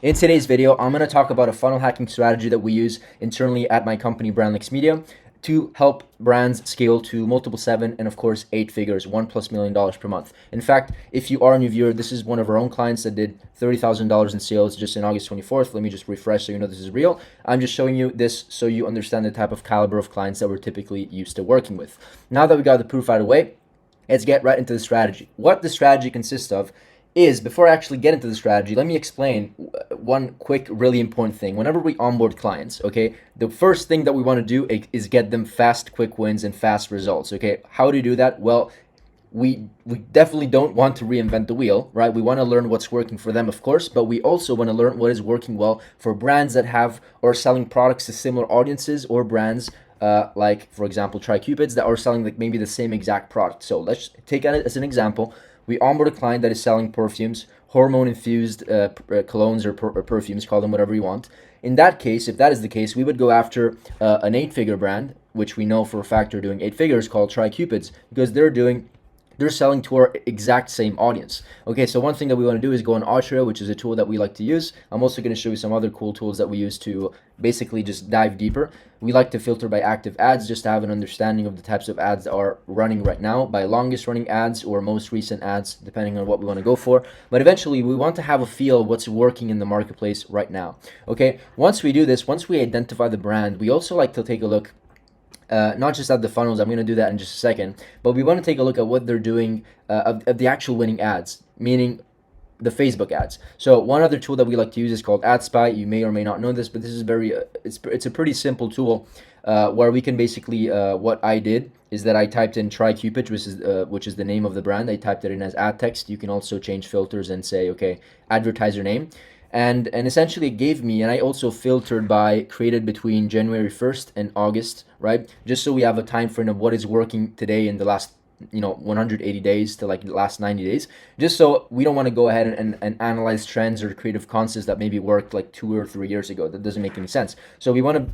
In today's video, I'm going to talk about a funnel hacking strategy that we use internally at my company, Brandlix Media, to help brands scale to multiple seven and of course 8 figures, $1+ million per month. In fact, if you are a new viewer, this is one of our own clients that did $30,000 in sales just in August 24th. Let me just refresh so you know this is real. I'm just showing you this so you understand the type of caliber of clients that we're typically used to working with. Now that we got the proof out of the way, let's get right into the strategy. What the strategy consists of is, before I actually get into the strategy, let me explain one quick, really important thing. Whenever we onboard clients, okay, the first thing that we want to do is get them fast, quick wins and fast results, okay? How do you do that? Well, we definitely don't want to reinvent the wheel, right? We want to learn what's working for them, of course, but we also want to learn what is working well for brands that have or selling products to similar audiences, or brands like, for example, TriCupids that are selling like maybe the same exact product. So let's take it as an example. We onboard a client that is selling perfumes, hormone-infused colognes or perfumes, call them whatever you want. In that case, if that is the case, we would go after an 8-figure brand, which we know for a fact are doing 8 figures, called TriCupids, because they're selling to our exact same audience. Okay, so one thing that we want to do is go on Atria, which is a tool that we like to use. I'm also going to show you some other cool tools that we use to basically just dive deeper. We like to filter by active ads just to have an understanding of the types of ads that are running right now, by longest running ads or most recent ads, depending on what we want to go for. But eventually, we want to have a feel of what's working in the marketplace right now. Okay, once we do this, once we identify the brand, we also like to take a look not just at the funnels. I'm going to do that in just a second, but we want to take a look at what they're doing of the actual winning ads, meaning the Facebook ads. So one other tool that we like to use is called AdSpy. You may or may not know this, but this is it's a pretty simple tool where we can basically, what I did is that I typed in TriCupid, which is the name of the brand. I typed it in as ad text. You can also change filters and say, okay, advertiser name. And essentially it gave me, and I also filtered by created between January 1st and August, right? Just so we have a time frame of what is working today in the last 180 days to like the last 90 days, just so we don't want to go ahead and analyze trends or creative concepts that maybe worked like 2 or 3 years ago. That doesn't make any sense. So we want to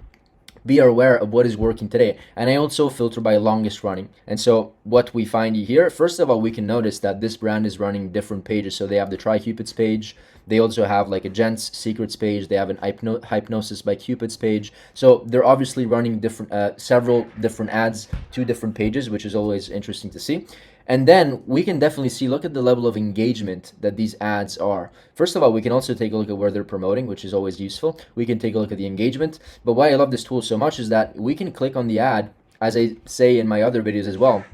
be aware of what is working today. And I also filter by longest running. And so what we find here, first of all, we can notice that this brand is running different pages. So they have the TriCupids page. They also have like a Gents Secrets page. They have an Hypnosis by Cupids page. So they're obviously running different, several different ads to different pages, which is always interesting to see. And then we can definitely see, look at the level of engagement that these ads are. First of all, we can also take a look at where they're promoting, which is always useful. We can take a look at the engagement. But why I love this tool so much is that we can click on the ad, as I say in my other videos as well,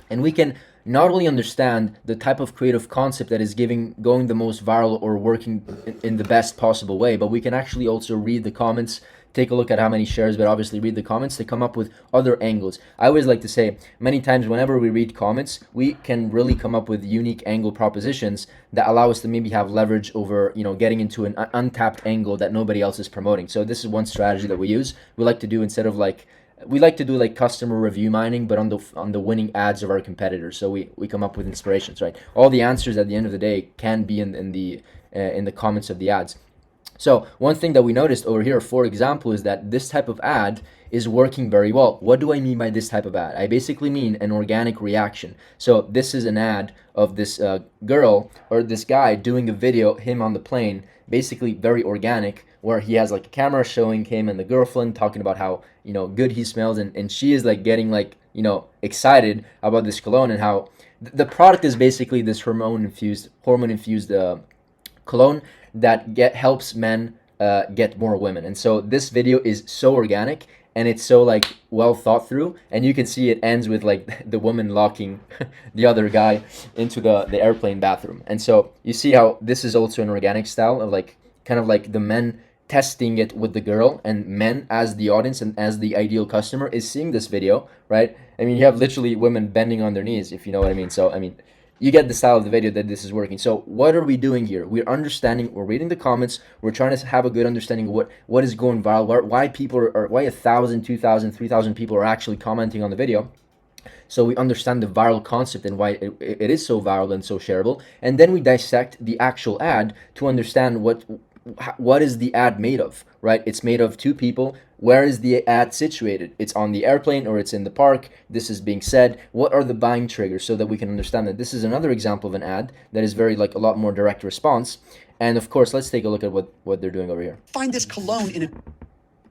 and we can not only understand the type of creative concept that is going the most viral or working in the best possible way, but we can actually also read the comments, take a look at how many shares, but obviously read the comments to come up with other angles. I always like to say, many times whenever we read comments, we can really come up with unique angle propositions that allow us to maybe have leverage over, getting into an untapped angle that nobody else is promoting. So this is one strategy that we use. We like to do, instead of like, we like to do like customer review mining, but on the winning ads of our competitors. So we come up with inspirations, right? All the answers at the end of the day can be in the comments of the ads. So one thing that we noticed over here, for example, is that this type of ad is working very well. What do I mean by this type of ad? I basically mean an organic reaction. So this is an ad of this girl or this guy doing a video, him on the plane, basically very organic, where he has like a camera showing him and the girlfriend talking about how good he smells, and she is like getting like excited about this cologne, and how the product is basically this hormone infused cologne that helps men get more women. And so this video is so organic and it's so like well thought through, and you can see it ends with like the woman locking the other guy into the airplane bathroom. And so you see how this is also an organic style of like kind of like the men testing it with the girl, and men as the audience and as the ideal customer is seeing this video, right? I mean, you have literally women bending on their knees, if you know what I mean. So I mean, you get the style of the video that this is working. So what are we doing here? We're understanding, we're reading the comments, we're trying to have a good understanding of what is going viral, why people are why 1,000, 2,000, 3,000 people are actually commenting on the video. So we understand the viral concept and why it is so viral and so shareable. And then we dissect the actual ad to understand what is the ad made of, right? It's made of two people. Where is the ad situated? It's on the airplane or it's in the park. This is being said. What are the buying triggers, so that we can understand that this is another example of an ad that is very like a lot more direct response. And of course, let's take a look at what they're doing over here. Find this cologne in a...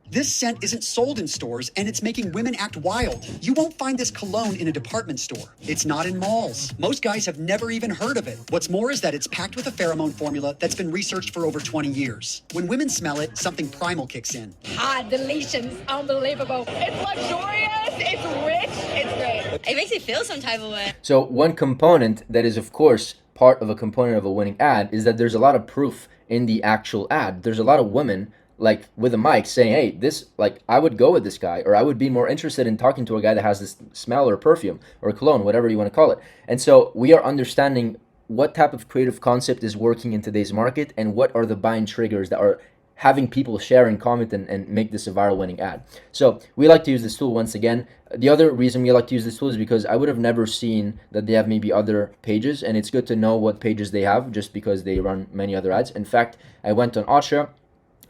This scent isn't sold in stores, and it's making women act wild. You won't find this cologne in a department store. It's not in malls. Most guys have never even heard of it. What's more is that it's packed with a pheromone formula that's been researched for over 20 years. When women smell it, something primal kicks in. Hot, delicious, unbelievable. It's luxurious, it's rich, it's great. It makes you feel some type of way. So one component that is, of course, part of a component of a winning ad is that there's a lot of proof in the actual ad. There's a lot of women like with a mic saying, hey, this, like, I would go with this guy, or I would be more interested in talking to a guy that has this smell or perfume or cologne, whatever you want to call it. And so we are understanding what type of creative concept is working in today's market and what are the buying triggers that are having people share and comment and make this a viral winning ad. So we like to use this tool once again. The other reason we like to use this tool is because I would have never seen that they have maybe other pages, and it's good to know what pages they have just because they run many other ads. In fact, I went on Austria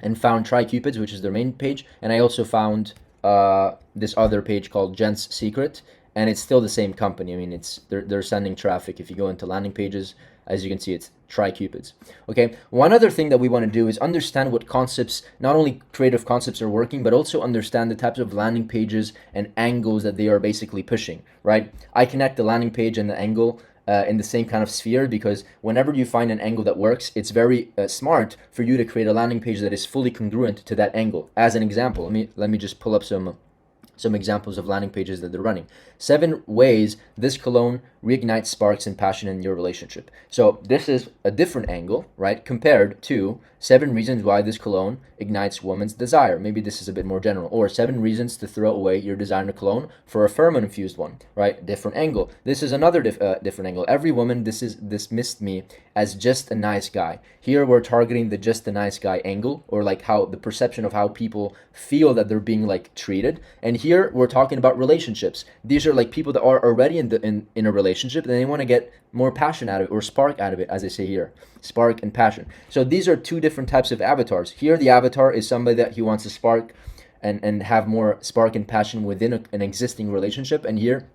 and found TryCupids, which is their main page, and I also found this other page called Gents Secret, and it's still the same company. I mean, they're sending traffic. If you go into landing pages, as you can see, it's TryCupids. Okay, one other thing that we want to do is understand what concepts, not only creative concepts are working, but also understand the types of landing pages and angles that they are basically pushing, right? I connect the landing page and the angle in the same kind of sphere, because whenever you find an angle that works, it's very smart for you to create a landing page that is fully congruent to that angle. As an example, let me just pull up some examples of landing pages that they're running. 7 ways this cologne reignites sparks and passion in your relationship. So this is a different angle, right, compared to 7 reasons why this cologne ignites woman's desire. Maybe this is a bit more general. Or 7 reasons to throw away your designer cologne for a pheromone infused one, right? Different angle. This is another different angle. Every woman dismissed me as just a nice guy. Here we're targeting the just a nice guy angle, or like how the perception of how people feel that they're being like treated. And here we're talking about relationships. These are like people that are already in a relationship and they want to get more passion out of it, or spark out of it, as they say here. Spark and passion. So these are 2 different types of avatars. Here the avatar is somebody that he wants to spark and have more spark and passion within an existing relationship. And here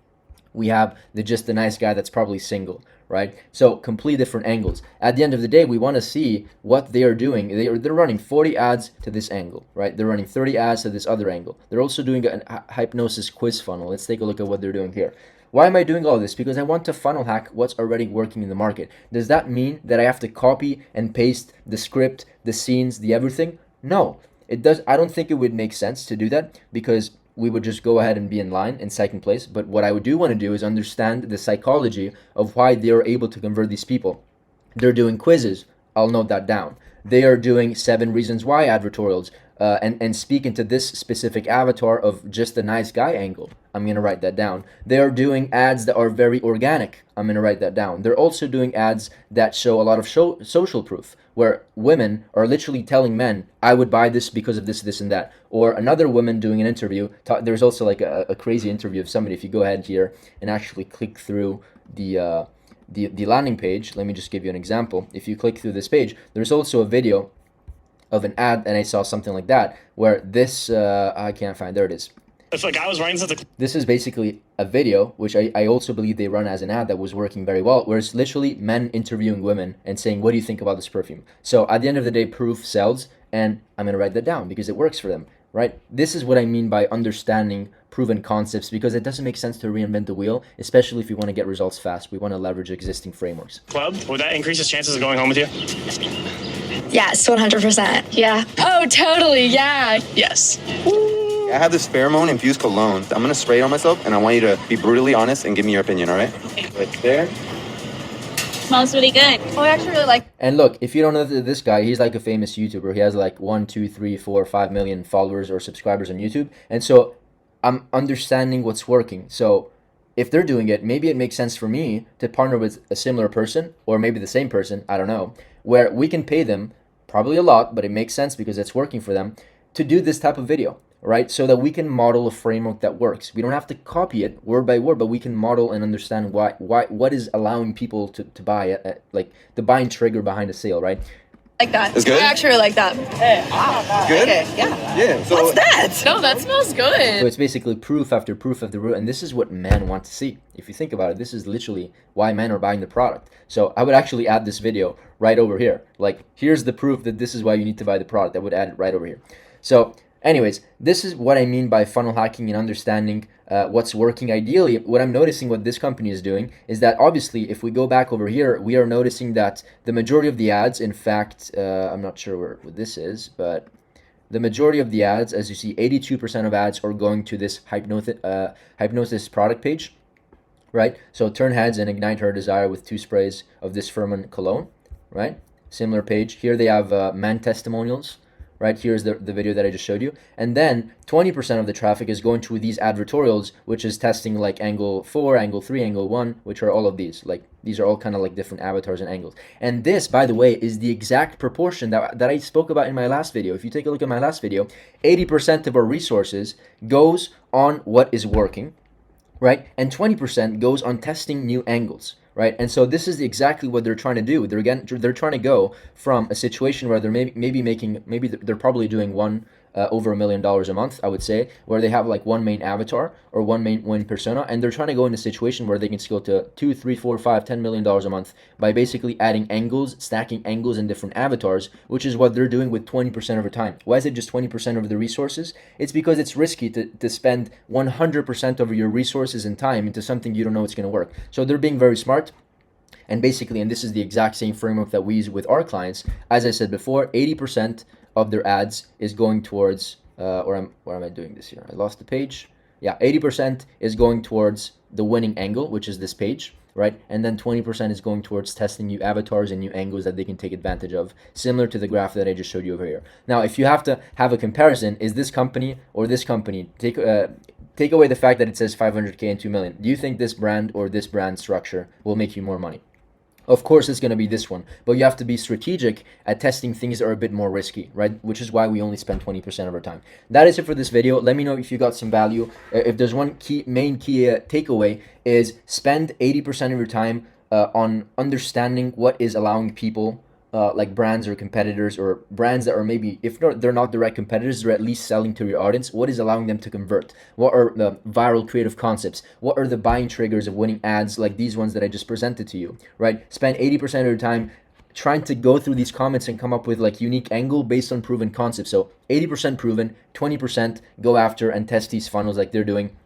we have the just a nice guy that's probably single, right? So complete different angles. At the end of the day, we want to see what they are doing. They're running 40 ads to this angle, right? They're running 30 ads to this other angle. They're also doing a hypnosis quiz funnel. Let's take a look at what they're doing here. Why am I doing all this? Because I want to funnel hack what's already working in the market. Does that mean that I have to copy and paste the script, the scenes, the everything? No, it does. I don't think it would make sense to do that, because we would just go ahead and be in line in second place. But what I do want to do is understand the psychology of why they are able to convert these people. They're doing quizzes. I'll note that down. They are doing 7 reasons why advertorials and speak into this specific avatar of just a nice guy angle. I'm going to write that down. They are doing ads that are very organic. I'm going to write that down. They're also doing ads that show a lot of social proof, where women are literally telling men, I would buy this because of this, this, and that. Or another woman doing an interview. There's also like a crazy interview of somebody. If you go ahead here and actually click through the landing page, let me just give you an example. If you click through this page, there's also a video of an ad, and I saw something like that, where this, I can't find, there it is. It's like I was running since This is basically a video, which I also believe they run as an ad that was working very well, where it's literally men interviewing women and saying, what do you think about this perfume? So at the end of the day, proof sells, and I'm going to write that down because it works for them, right? This is what I mean by understanding proven concepts, because it doesn't make sense to reinvent the wheel, especially if you want to get results fast. We want to leverage existing frameworks. club. Would that increase his chances of going home with you? Yes, 100%. Yeah. Oh, totally, yeah. Yes. I have this pheromone infused cologne. I'm gonna spray it on myself, and I want you to be brutally honest and give me your opinion, all right? Right there. Smells really good. Oh, I actually really like. And look, if you don't know this guy, he's like a famous YouTuber. He has like 1, 2, 3, 4, 5 million followers or subscribers on YouTube. And so I'm understanding what's working. So if they're doing it, maybe it makes sense for me to partner with a similar person, or maybe the same person, I don't know, where we can pay them probably a lot, but it makes sense because it's working for them, to do this type of video, right? So that we can model a framework that works. We don't have to copy it word by word, but we can model and understand what is allowing people to buy, like the buying trigger behind a sale, right? Like that. It's good? I actually like that. Good? Okay, yeah. Yeah. So What's that? No, that smells good. So it's basically proof after proof of the root, and this is what men want to see. If you think about it, this is literally why men are buying the product. So I would actually add this video right over here. Like, here's the proof that this is why you need to buy the product. I would add it right over here. So anyways, this is what I mean by funnel hacking and understanding what's working ideally. What I'm noticing what this company is doing is that obviously if we go back over here, we are noticing that the majority of the ads, in fact, I'm not sure what this is, but the majority of the ads, as you see, 82% of ads are going to this hypnosis product page, right? So turn heads and ignite her desire with 2 sprays of this Furman cologne, right? Similar page. Here they have man testimonials, right? Here's the video that I just showed you. And then 20% of the traffic is going to these advertorials, which is testing like angle 4, angle 3, angle 1, which are all of these. Like, these are all kind of like different avatars and angles. And this, by the way, is the exact proportion that I spoke about in my last video. If you take a look at my last video, 80% of our resources goes on what is working, right? And 20% goes on testing new angles, right? And so this is exactly what they're trying to do. They're trying to go from a situation where they're maybe they're probably doing over $1 million a month, I would say, where they have like one main avatar or one main persona, and they're trying to go in a situation where they can scale to $2, $3, $4, $5, $10 million a month by basically adding angles, stacking angles in different avatars, which is what they're doing with 20% of the time. Why is it just 20% of the resources? It's because it's risky to spend 100% of your resources and time into something you don't know it's going to work. So they're being very smart. And basically, and this is the exact same framework that we use with our clients, as I said before, 80% of their ads is going towards, where am I doing this here? I lost the page. Yeah, 80% is going towards the winning angle, which is this page, right? And then 20% is going towards testing new avatars and new angles that they can take advantage of, similar to the graph that I just showed you over here. Now, if you have to have a comparison, is this company or this company, take away the fact that it says 500K and 2 million. Do you think this brand or this brand structure will make you more money? Of course, it's going to be this one, but you have to be strategic at testing things that are a bit more risky, right? Which is why we only spend 20% of our time. That is it for this video. Let me know if you got some value. If there's one main key takeaway is spend 80% of your time on understanding what is allowing people, like brands or competitors or brands that are maybe, if they're not direct competitors, they're at least selling to your audience. What is allowing them to convert? What are the viral creative concepts? What are the buying triggers of winning ads like these ones that I just presented to you, right? Spend 80% of your time trying to go through these comments and come up with like unique angle based on proven concepts. So 80% proven, 20% go after and test these funnels like they're doing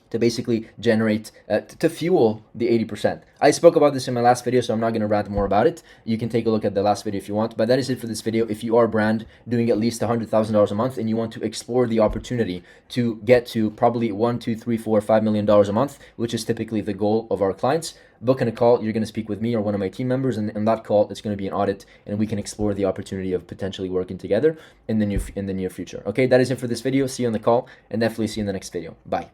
to basically generate, to fuel the 80%. I spoke about this in my last video, so I'm not going to rant more about it. You can take a look at the last video if you want, but that is it for this video. If you are a brand doing at least $100,000 a month and you want to explore the opportunity to get to probably $1, $2, $3, $4, $5 million a month, which is typically the goal of our clients, book in a call. You're going to speak with me or one of my team members, and in that call, it's going to be an audit, and we can explore the opportunity of potentially working together in the near future. Okay, that is it for this video. See you on the call, and definitely see you in the next video. Bye.